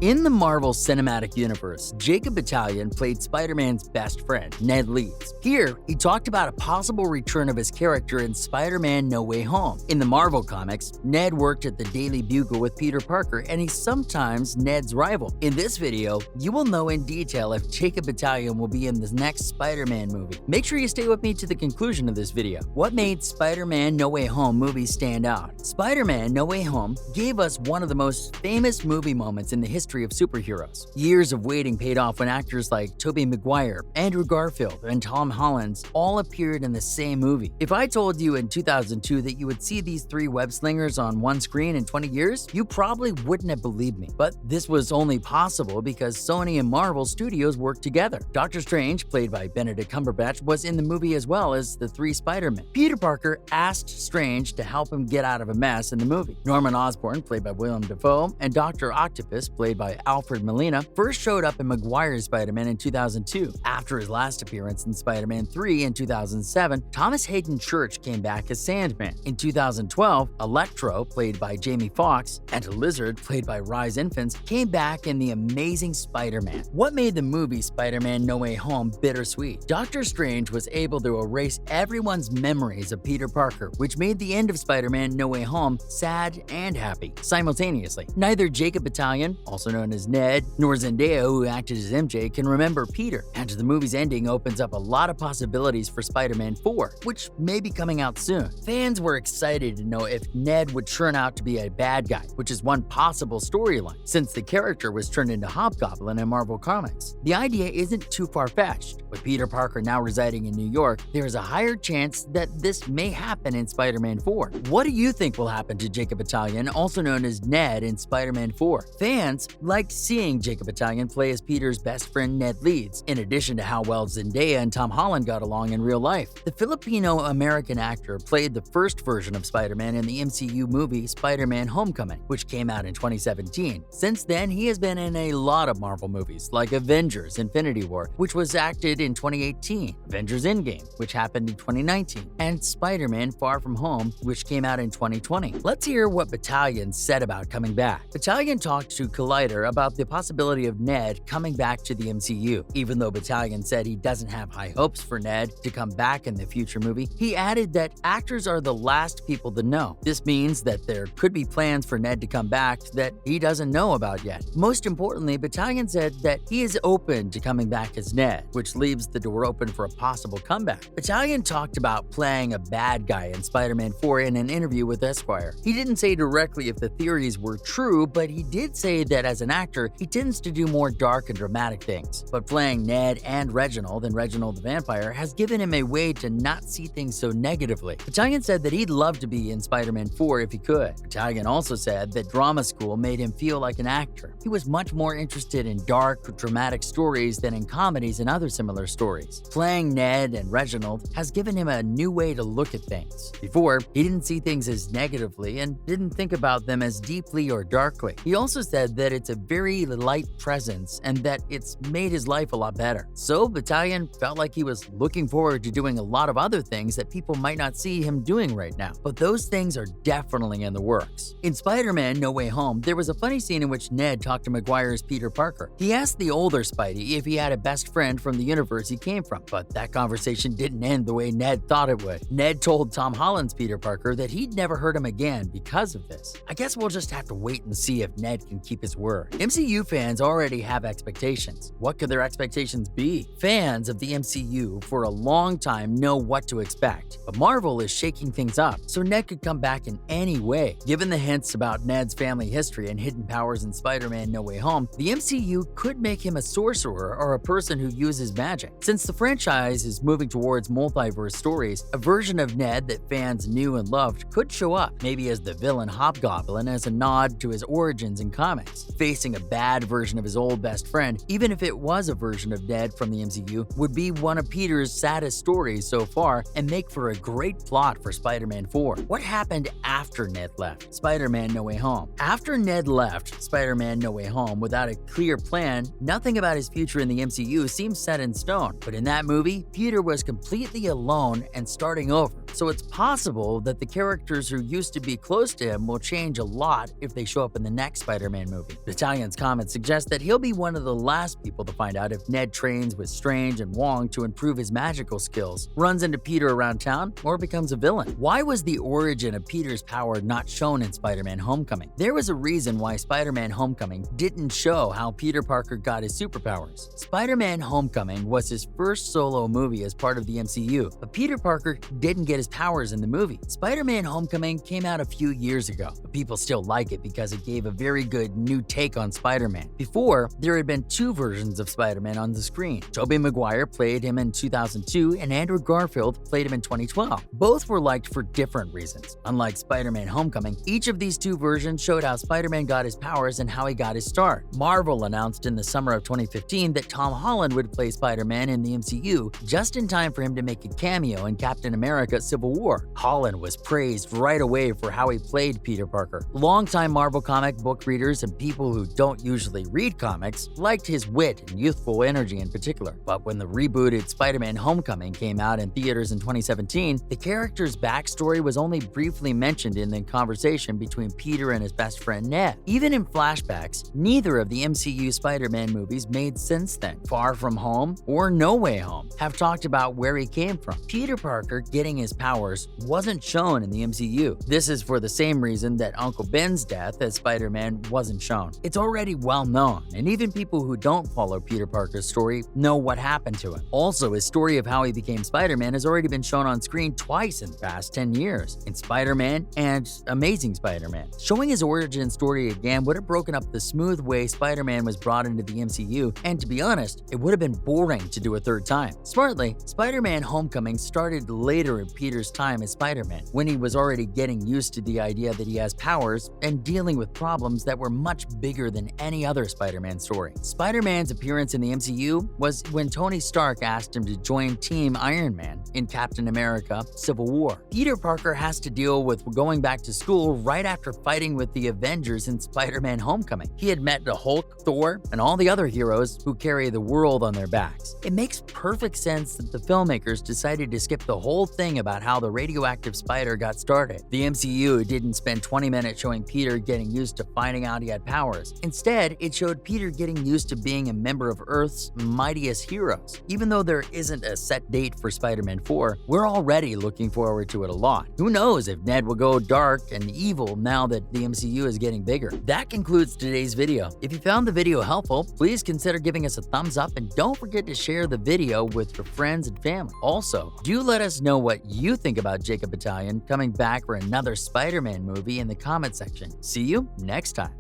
In the Marvel Cinematic Universe, Jacob Batalon played Spider-Man's best friend, Ned Leeds. Here, he talked about a possible return of his character in Spider-Man No Way Home. In the Marvel comics, Ned worked at the Daily Bugle with Peter Parker, and he's sometimes Ned's rival. In this video, you will know in detail if Jacob Batalon will be in the next Spider-Man movie. Make sure you stay with me to the conclusion of this video. What made Spider-Man No Way Home movie stand out? Spider-Man No Way Home gave us one of the most famous movie moments in the history of superheroes. Years of waiting paid off when actors like Tobey Maguire, Andrew Garfield, and Tom Holland all appeared in the same movie. If I told you in 2002 that you would see these three web-slingers on one screen in 20 years, you probably wouldn't have believed me. But this was only possible because Sony and Marvel Studios worked together. Doctor Strange, played by Benedict Cumberbatch, was in the movie as well as the three Spider-Men. Peter Parker asked Strange to help him get out of a mess in the movie. Norman Osborn, played by Willem Dafoe, and Dr. Octopus, played by Alfred Molina, first showed up in Maguire's Spider-Man in 2002. After his last appearance in Spider-Man 3 in 2007, Thomas Hayden Church came back as Sandman. In 2012, Electro, played by Jamie Foxx, and Lizard, played by Rhys Ifans, came back in The Amazing Spider-Man. What made the movie Spider-Man No Way Home bittersweet? Doctor Strange was able to erase everyone's memories of Peter Parker, which made the end of Spider-Man No Way Home sad and happy simultaneously. Neither Jacob Batalon, also known as Ned, nor Zendaya, who acted as MJ, can remember Peter, and the movie's ending opens up a lot of possibilities for Spider-Man 4, which may be coming out soon. Fans were excited to know if Ned would turn out to be a bad guy, which is one possible storyline, since the character was turned into Hobgoblin in Marvel Comics. The idea isn't too far-fetched. With Peter Parker now residing in New York, there is a higher chance that this may happen in Spider-Man 4. What do you think will happen to Jacob Batalon, also known as Ned, in Spider-Man 4? Fans liked seeing Jacob Batalon play as Peter's best friend Ned Leeds, in addition to how well Zendaya and Tom Holland got along in real life. The Filipino-American actor played the first version of Spider-Man in the MCU movie Spider-Man Homecoming, which came out in 2017. Since then, he has been in a lot of Marvel movies, like Avengers Infinity War, which was acted in 2018, Avengers Endgame, which happened in 2019, and Spider-Man Far From Home, which came out in 2020. Let's hear what Batalon said about coming back. Batalon talked to Collider about the possibility of Ned coming back to the MCU. Even though Batalon said he doesn't have high hopes for Ned to come back in the future movie, he added that actors are the last people to know. This means that there could be plans for Ned to come back that he doesn't know about yet. Most importantly, Batalon said that he is open to coming back as Ned, which leaves the door open for a possible comeback. Batalon talked about playing a bad guy in Spider-Man 4 in an interview with Esquire. He didn't say directly if the theories were true, but he did say that as an actor, he tends to do more dark and dramatic things. But playing Ned and Reginald the Vampire has given him a way to not see things so negatively. Batalon said that he'd love to be in Spider-Man 4 if he could. Batalon also said that drama school made him feel like an actor. He was much more interested in dark, dramatic stories than in comedies and other similar stories. Playing Ned and Reginald has given him a new way to look at things. Before, he didn't see things as negatively and didn't think about them as deeply or darkly. He also said that it's a very light presence and that it's made his life a lot better. So Batalon felt like he was looking forward to doing a lot of other things that people might not see him doing right now, but those things are definitely in the works. In Spider-Man No Way Home, there was a funny scene in which Ned talked to Maguire's Peter Parker. He asked the older Spidey if he had a best friend from the universe he came from, but that conversation didn't end the way Ned thought it would. Ned told Tom Holland's Peter Parker that he'd never hurt him again because of this. I guess we'll just have to wait and see if Ned can keep his word. MCU fans already have expectations. What could their expectations be? Fans of the MCU for a long time know what to expect, but Marvel is shaking things up, so Ned could come back in any way. Given the hints about Ned's family history and hidden powers in Spider-Man No Way Home, the MCU could make him a sorcerer or a person who uses magic. Since the franchise is moving towards multiverse stories, a version of Ned that fans knew and loved could show up, maybe as the villain Hobgoblin, as a nod to his origins in comics. Facing a bad version of his old best friend, even if it was a version of Ned from the MCU, would be one of Peter's saddest stories so far and make for a great plot for Spider-Man 4. What happened after Ned left Spider-Man No Way Home? After Ned left Spider-Man No Way Home without a clear plan, nothing about his future in the MCU seems set in stone. But in that movie, Peter was completely alone and starting over. so it's possible that the characters who used to be close to him will change a lot if they show up in the next Spider-Man movie. Battalion's comments suggest that he'll be one of the last people to find out if Ned trains with Strange and Wong to improve his magical skills, runs into Peter around town, or becomes a villain. Why was the origin of Peter's power not shown in Spider-Man Homecoming? There was a reason why Spider-Man Homecoming didn't show how Peter Parker got his superpowers. Spider-Man Homecoming was his first solo movie as part of the MCU, but Peter Parker didn't get his powers in the movie. Spider-Man Homecoming came out a few years ago, but people still like it because it gave a very good new take on Spider-Man. Before, there had been two versions of Spider-Man on the screen. Tobey Maguire played him in 2002 and Andrew Garfield played him in 2012. Both were liked for different reasons. Unlike Spider-Man Homecoming, each of these two versions showed how Spider-Man got his powers and how he got his start. Marvel announced in the summer of 2015 that Tom Holland would play Spider-Man in the MCU just in time for him to make a cameo in Captain America: Civil War. Holland was praised right away for how he played Peter Parker. Longtime Marvel comic book readers and people who don't usually read comics liked his wit and youthful energy in particular. But when the rebooted Spider-Man Homecoming came out in theaters in 2017, the character's backstory was only briefly mentioned in the conversation between Peter and his best friend Ned. Even in flashbacks, neither of the MCU Spider-Man movies made sense then. Far From Home or No Way Home have talked about where he came from. Peter Parker getting his powers wasn't shown in the MCU. This is for the same reason that Uncle Ben's death as Spider-Man wasn't shown. It's already well known, and even people who don't follow Peter Parker's story know what happened to him. Also, his story of how he became Spider-Man has already been shown on screen twice in the past 10 years, in Spider-Man and Amazing Spider-Man. Showing his origin story again would have broken up the smooth way Spider-Man was brought into the MCU, and to be honest, it would have been boring to do a third time. Smartly, Spider-Man Homecoming started later in Peter's time as Spider-Man, when he was already getting used to the idea that he has powers and dealing with problems that were much bigger than any other Spider-Man story. Spider-Man's appearance in the MCU was when Tony Stark asked him to join Team Iron Man in Captain America: Civil War. Peter Parker has to deal with going back to school right after fighting with the Avengers in Spider-Man Homecoming. He had met the Hulk, Thor, and all the other heroes who carry the world on their backs. It makes perfect sense that the filmmakers decided to skip the whole thing about how the radioactive spider got started. The MCU didn't spend 20 minutes showing Peter getting used to finding out he had powers. Instead, it showed Peter getting used to being a member of Earth's mightiest heroes. Even though there isn't a set date for Spider-Man 4, we're already looking forward to it a lot. Who knows if Ned will go dark and evil now that the MCU is getting bigger. That concludes today's video. If you found the video helpful, please consider giving us a thumbs up and don't forget to share the video with your friends and family. Also, do let us know what you think about Jacob Batalon coming back for another Spider-Man movie in the comment section. See you next time.